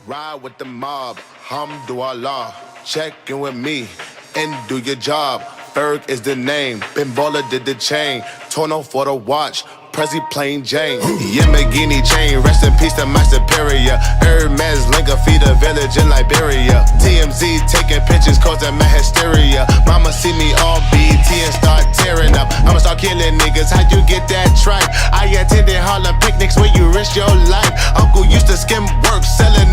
Ride with the mob, hamdulillah. Check in with me and do your job. Ferg is the name, Ben Baller did the chain. Tono for the watch, Prezi plain Jane. Yamagini chain, rest in peace to my superior. Hermes Linka feed a village in Liberia. TMZ taking pictures causing my hysteria. Mama see me on BET and start tearing up. I'ma start killing niggas, how you get that tripe? I attended Harlem picnics where you risk your life. Uncle used to skim work, selling